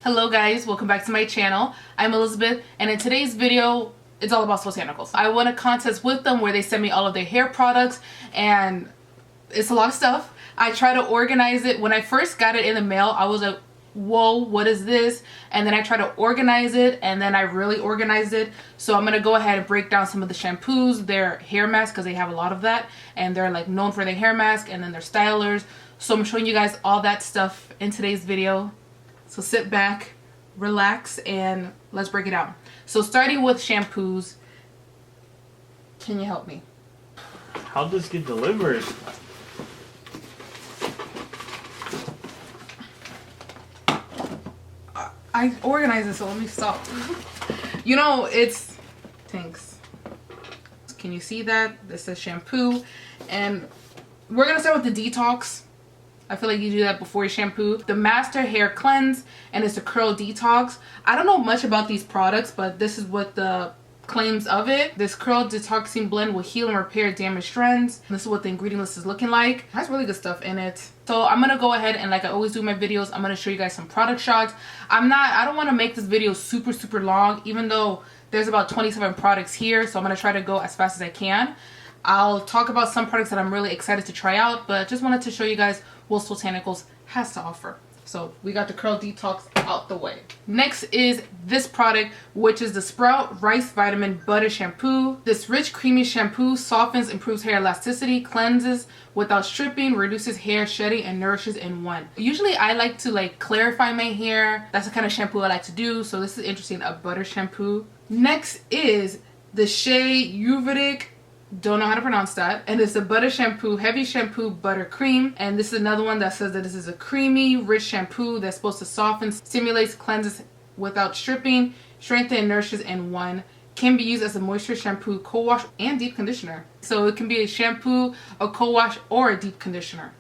Hello guys, welcome back to my channel. I'm Elizabeth, and in today's video it's all about Soultanicals. I won a contest with them where they sent me all of their hair products, and it's a lot of stuff. I try to organize it. When I first got it in the mail, I was like, whoa, what is this? And then I try to organize it, and then I really organized it. So I'm gonna go ahead and break down some of the shampoos, their hair masks, because they have a lot of that, and they're like known for their hair mask, and then their stylers. So I'm showing you guys all that stuff in today's video. So sit back, relax, and let's break it down. So starting with shampoos, can you help me? How does this get delivered? I organize it, so let me stop. You know, it's thanks. Can you see that? This is shampoo, and we're gonna start with the detox. I feel like you do that before you shampoo. The Master Hair Cleanse, and it's a curl detox. I don't know much about these products, but this is what the claims of it. This curl detoxing blend will heal and repair damaged strands. This is what the ingredient list is looking like. It has really good stuff in it. So I'm gonna go ahead and, like I always do in my videos, I'm gonna show you guys some product shots. I don't want to make this video super long, even though there's about 27 products here, so I'm gonna try to go as fast as I can. I'll talk about some products that I'm really excited to try out, but just wanted to show you guys what Soultanicals has to offer. So we got the curl detox out the way. Next is this product, which is the Sprout Rice Vitamin Butter Shampoo. This rich creamy shampoo softens, improves hair elasticity, cleanses without stripping, reduces hair shedding, and nourishes in one. Usually I like to clarify my hair. That's the kind of shampoo I like to do, so this is interesting, a butter shampoo. Next is the SHEA YURVEDIG, don't know how to pronounce that, and it's a butter shampoo, heavy shampoo butter cream. And this is another one that says that this is a creamy rich shampoo that's supposed to soften, stimulates, cleanses without stripping, strengthen, and nourishes in one. Can be used as a moisture shampoo, co-wash, and deep conditioner. So it can be a shampoo, a co-wash, or a deep conditioner.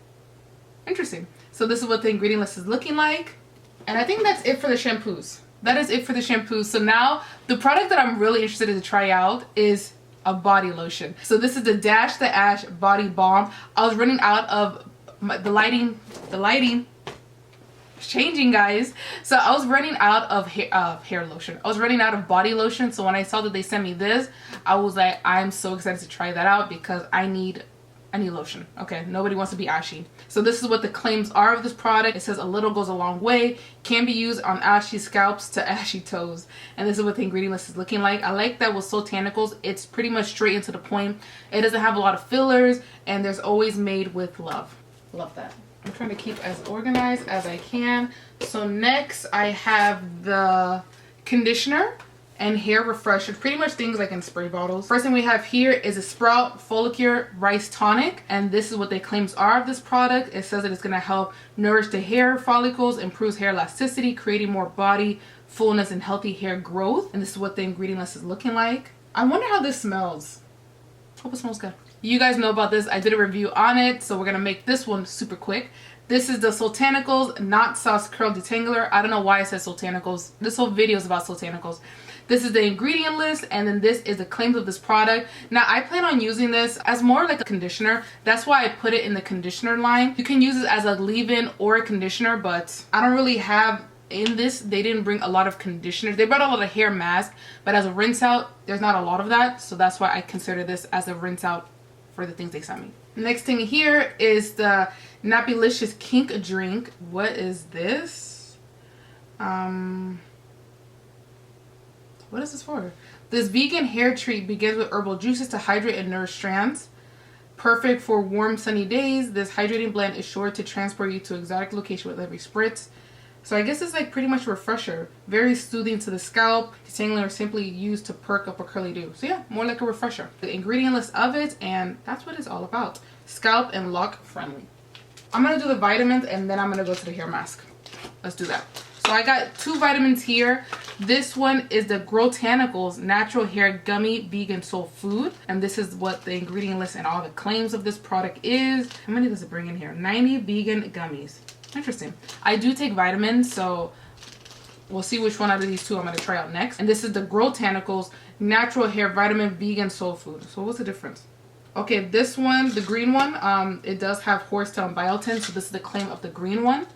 Interesting. So this is what the ingredient list is looking like, and I think that's it for the shampoos. That is it for the shampoos. So now the product that I'm really interested in to try out is a body lotion. So this is the Dash the Ash Body Balm. I was running out of the lighting is changing, guys. So I was running out of hair lotion. I was running out of body lotion. So when I saw that they sent me this, I was like, I'm so excited to try that out because I need lotion. Okay, nobody wants to be ashy. So this is what the claims are of this product. It says a little goes a long way, can be used on ashy scalps to ashy toes. And this is what the ingredient list is looking like. I like that with Soultanicals, it's pretty much straight into the point. It doesn't have a lot of fillers, and there's always made with love. Love that. I'm trying to keep as organized as I can. So next I have the conditioner and hair refresher, pretty much things like in spray bottles. First thing we have here is a Sprout Follicular Rice Tonic, and this is what the claims are of this product. It says that it's going to help nourish the hair follicles, improves hair elasticity, creating more body fullness and healthy hair growth. And this is what the ingredient list is looking like. I wonder how this smells. Hope it smells good. You guys know about this. I did a review on it, so we're going to make this one super quick. This is the Soultanicals Knot Sauce Curl Detangler. I don't know why it says Soultanicals. This whole video is about Soultanicals. This is the ingredient list, and then this is the claims of this product. Now, I plan on using this as more like a conditioner. That's why I put it in the conditioner line. You can use it as a leave-in or a conditioner, but I don't really have in this. They didn't bring a lot of conditioners. They brought a lot of hair mask, but as a rinse out, there's not a lot of that. So that's why I consider this as a rinse out for the things they sent me. Next thing here is the Nappylicious Kink Drink. What is this? What is this for? This vegan hair treat begins with herbal juices to hydrate and nourish strands. Perfect for warm, sunny days. This hydrating blend is sure to transport you to an exotic location with every spritz. So I guess it's like pretty much a refresher. Very soothing to the scalp. Detangler is simply used to perk up a curly do. So yeah, more like a refresher. The ingredient list of it, and that's what it's all about. Scalp and lock friendly. I'm going to do the vitamins, and then I'm going to go to the hair mask. Let's do that. So I got two vitamins here. This one is the Soultanicals Natural Hair Gummy Vegan Soul Food. And this is what the ingredient list and all the claims of this product is. How many does it bring in here? 90 vegan gummies. Interesting. I do take vitamins, so we'll see which one out of these two I'm going to try out next. And this is the Soultanicals Natural Hair Vitamin Vegan Soul Food. So what's the difference? Okay, this one, the green one, it does have horsetail and biotin, so this is the claim of the green one.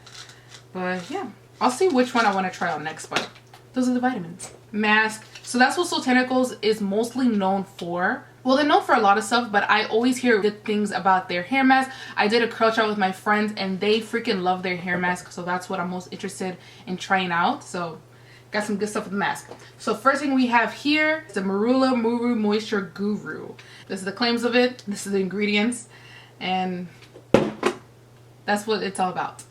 But yeah, I'll see which one I want to try out next, but those are the vitamins. Mask. So that's what Soultanicals is mostly known for. Well, they're known for a lot of stuff, but I always hear good things about their hair mask. I did a curl chat with my friends and they freaking love their hair mask. So that's what I'm most interested in trying out. So got some good stuff with the mask. So first thing we have here is the Marula Muru Moisture Guru. This is the claims of it. This is the ingredients. And that's what it's all about.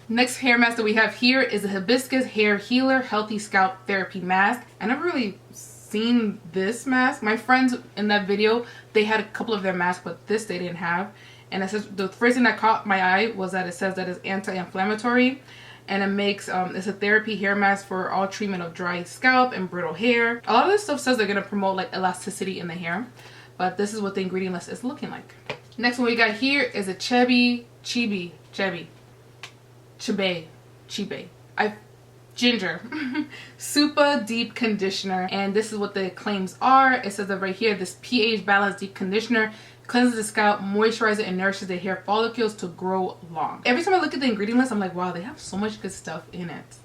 Next hair mask that we have here is the Hibiscus Hair Healer Healthy Scalp Therapy Mask. I never really seen this mask. My friends in that video, they had a couple of their masks, but this they didn't have. And it says, the first thing that caught my eye was that it says that it's anti-inflammatory. And it makes, it's a therapy hair mask for all treatment of dry scalp and brittle hair. A lot of this stuff says they're going to promote like elasticity in the hair. But this is what the ingredient list is looking like. Next one we got here is a Chibe Ginger SUPA Deep Conditioner, and this is what the claims are. It says that right here, this pH balanced deep conditioner cleanses the scalp, moisturizes, and nourishes the hair follicles to grow long. Every time I look at the ingredient list, I'm like, wow, they have so much good stuff in it.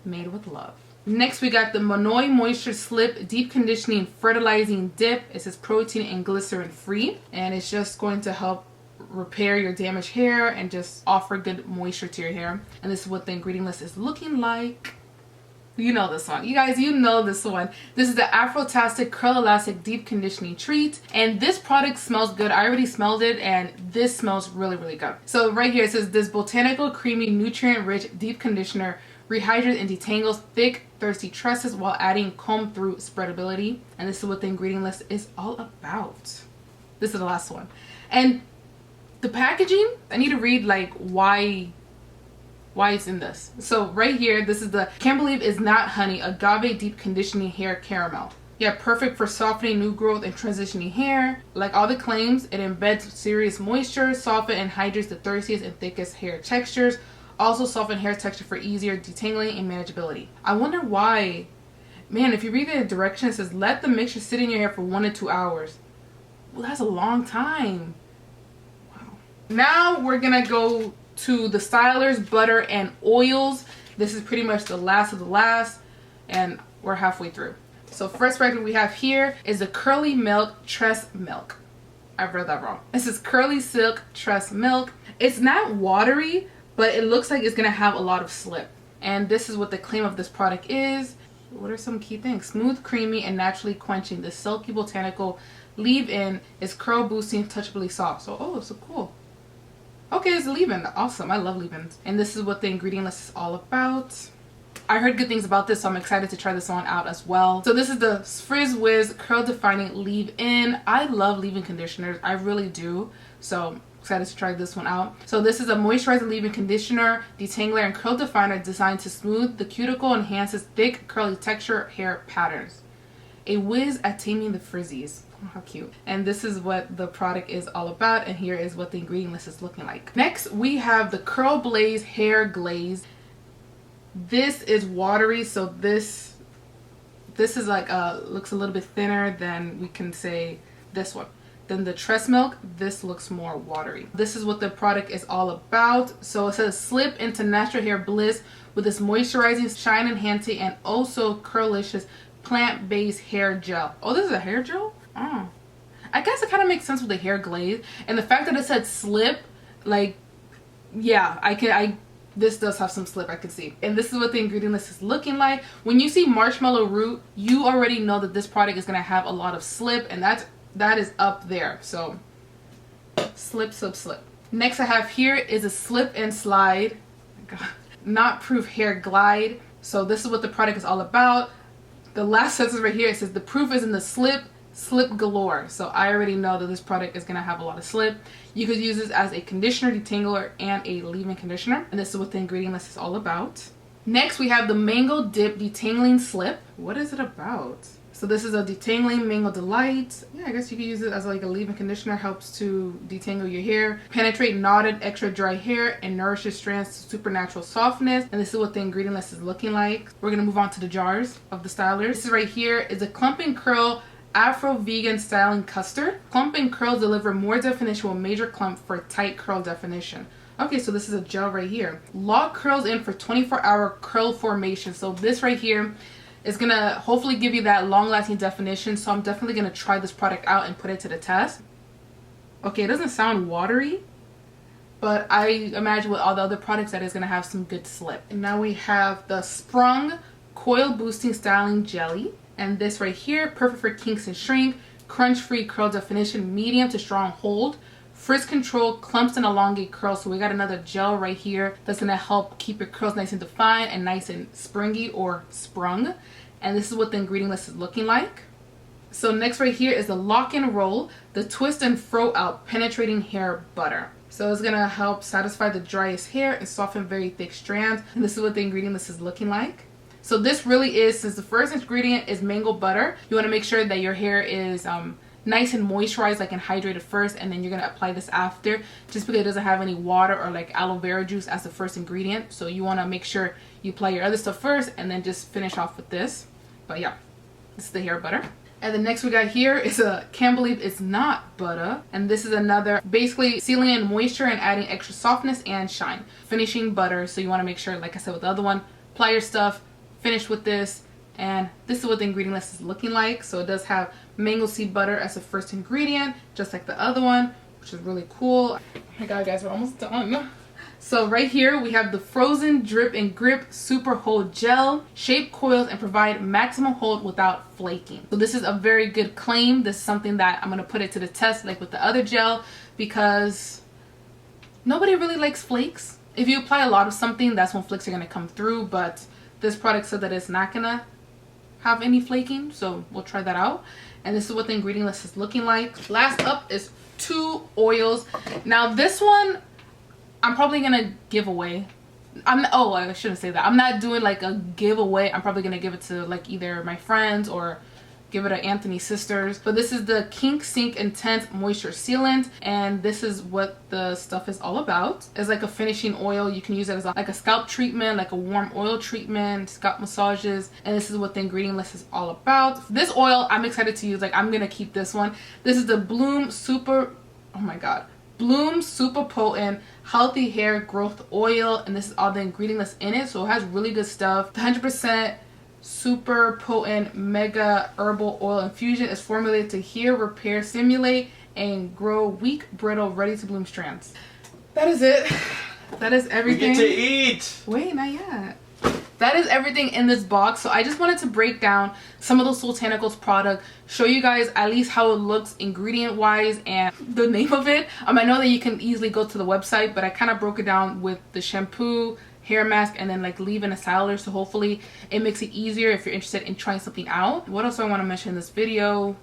Made with love. Next, we got the MONOI Moisture Slip Deep Conditioning Fertilizing Dip. It says protein and glycerin free, and it's just going to help repair your damaged hair and just offer good moisture to your hair. And this is what the ingredient list is looking like. You know this one. You guys, you know this one. This is the Afro-Tastic Curl Elastic Deep Conditioning Treat. And this product smells good. I already smelled it and this smells really, really good. So right here it says this botanical, creamy, nutrient-rich deep conditioner rehydrates and detangles thick, thirsty tresses while adding comb-through spreadability. And this is what the ingredient list is all about. This is the last one. And the packaging, I need to read like why it's in this. So right here, this is the Can't Believe It's Not Honey Agave Deep Conditioning Hair Caramel. Yeah, perfect for softening new growth and transitioning hair. Like all the claims, it embeds serious moisture, softens and hydrates the thirstiest and thickest hair textures. Also soften hair texture for easier detangling and manageability. I wonder why. Man, if you read the directions, it says let the mixture sit in your hair for 1 to 2 hours. Well, that's a long time. Now we're gonna go to the stylers, butter, and oils. This is pretty much the last of the last, and we're halfway through. So first product we have here is the Curly Milk Tress Milk. I've read that wrong. This is Curly Silk Tress Milk. It's not watery, but it looks like it's gonna have a lot of slip. And this is what the claim of this product is. What are some key things? Smooth, creamy, and naturally quenching. The silky botanical leave-in is curl boosting, touchably soft. So, oh, so cool. Okay, it's a leave-in. Awesome. I love leave-ins. And this is what the ingredient list is all about. I heard good things about this, so I'm excited to try this one out as well. So this is the Frizz Wiz Curl Defining Leave-In. I love leave-in conditioners. I really do. So excited to try this one out. So this is a moisturizing leave-in conditioner, detangler, and curl definer designed to smooth the cuticle, enhances thick, curly texture hair patterns. A whiz at taming the frizzies. Oh, how cute. And this is what the product is all about, and here is what the ingredient list is looking like. Next we have the Curl Blaze Hair Glaze. This is watery, so this is like looks a little bit thinner than we can say this one. Then the Tress Milk, this looks more watery. This is what the product is all about. So it says slip into natural hair bliss with this moisturizing, shine enhancing, and also curlicious plant-based hair gel. Oh, this is a hair gel? Oh. I guess it kind of makes sense with the hair glaze. And the fact that it said slip, like, yeah, this does have some slip, I can see. And this is what the ingredient list is looking like. When you see marshmallow root, you already know that this product is going to have a lot of slip, and that is up there. So slip, slip, slip. Next I have here is a slip and slide, knot proof hair glide. So this is what the product is all about. The last sentence right here, it says the proof is in the slip galore. So I already know that this product is going to have a lot of slip. You could use this as a conditioner, detangler, and a leave-in conditioner. And this is what the ingredient list is all about. Next we have the Mango Dip Detangling Slip. What is it about? So this is a detangling mango delight. Yeah, I guess you could use it as like a leave-in conditioner. Helps to detangle your hair, penetrate knotted, extra dry hair, and nourishes strands to supernatural softness. And this is what the ingredient list is looking like. We're gonna move on to the jars of the stylers. This is right here is a Clump and Curl Afro Vegan Styling Custard. Clump and Curl deliver more definition with major clump for tight curl definition. Okay, so this is a gel right here. Lock curls in for 24-hour curl formation. So this right here is gonna hopefully give you that long-lasting definition. So I'm definitely gonna try this product out and put it to the test. Okay, it doesn't sound watery, but I imagine with all the other products that is gonna have some good slip. And now we have the SPRUNG Coil Boosting Styling Jelly. And this right here, perfect for kinks and shrink, crunch-free curl definition, medium to strong hold, frizz control, clumps and elongate curls. So we got another gel right here that's gonna help keep your curls nice and defined and nice and springy or sprung. And this is what the ingredient list is looking like. So next right here is the LOC-N-ROLL, the twist and fro out penetrating hair butter. So it's gonna help satisfy the driest hair and soften very thick strands. And this is what the ingredient list is looking like. So this really is, since the first ingredient is mango butter, you wanna make sure that your hair is nice and moisturized, like and hydrated first, and then you're gonna apply this after, just because it doesn't have any water or like aloe vera juice as the first ingredient. So you wanna make sure you apply your other stuff first and then just finish off with this. But yeah, this is the hair butter. And the next we got here is a Can't Believe It's Not BUTTA. And this is another basically sealing in moisture and adding extra softness and shine. Finishing butter, so you wanna make sure, like I said with the other one, apply your stuff, finish with this, and this is what the ingredient list is looking like. So it does have mango seed butter as the first ingredient, just like the other one, which is really cool. Oh my god, guys, we're almost done. So right here we have the Frozen Drip and Grip Super Hold Gel. Shape coils and provide maximum hold without flaking. So this is a very good claim. This is something that I'm going to put it to the test like with the other gel, because nobody really likes flakes. If you apply a lot of something, that's when flakes are going to come through, but this product said that it's not going to have any flaking, so we'll try that out. And this is what the ingredient list is looking like. Last up is 2 oils. Now this one I'm probably gonna give away. Oh, I shouldn't say that. I'm not doing like a giveaway. I'm probably gonna give it to like either my friends or give it to Anthony's sisters. But this is the Kink Sink Intense Moisture Sealant, and this is what the stuff is all about. It's like a finishing oil. You can use it as like a scalp treatment, like a warm oil treatment, scalp massages, and this is what the ingredient list is all about. This oil I'm excited to use. Like, I'm gonna keep this one. This is the Bloom Super, oh my god, Bloom Super Potent Healthy Hair Growth Oil, and this is all the ingredient list in it, so it has really good stuff. 100% super potent mega herbal oil infusion is formulated to heal, repair, stimulate, and grow weak, brittle, ready to bloom strands. That is it. That is everything. We get to eat. Wait, not yet. That is everything in this box. So I just wanted to break down some of the Soultanicals product, show you guys at least how it looks ingredient wise and the name of it. I know that you can easily go to the website, but I kind of broke it down with the shampoo, hair mask, and then like leave-in a styler, so hopefully it makes it easier if you're interested in trying something out. What else do I want to mention in this video?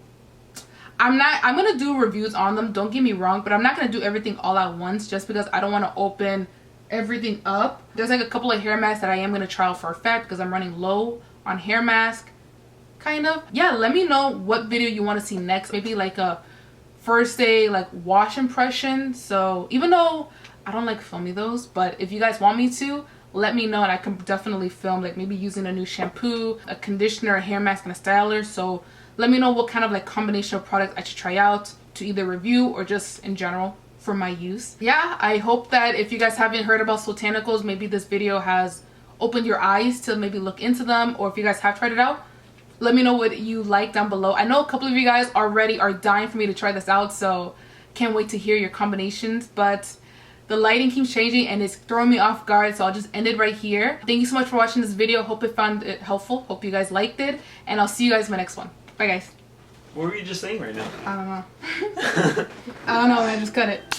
I'm gonna do reviews on them, don't get me wrong, but I'm not gonna do everything all at once just because I don't want to open everything up. There's like a couple of hair masks that I am going to try out for a fact because I'm running low on hair mask, kind of. Yeah, let me know what video you want to see next. Maybe like a first day like wash impression. So even though I don't like filming those, but if you guys want me to, let me know and I can definitely film like maybe using a new shampoo, a conditioner, a hair mask, and a styler. So let me know what kind of like combination of products I should try out to either review or just in general for my use. Yeah, I hope that if you guys haven't heard about Soultanicals, maybe this video has opened your eyes to maybe look into them, or if you guys have tried it out, let me know what you like down below. I know a couple of you guys already are dying for me to try this out, so can't wait to hear your combinations, but the lighting keeps changing and it's throwing me off guard, so I'll just end it right here. Thank you so much for watching this video. Hope it found it helpful. Hope you guys liked it, and I'll see you guys in my next one. Bye guys. What were you just saying right now? I don't know. I don't know, I just cut it.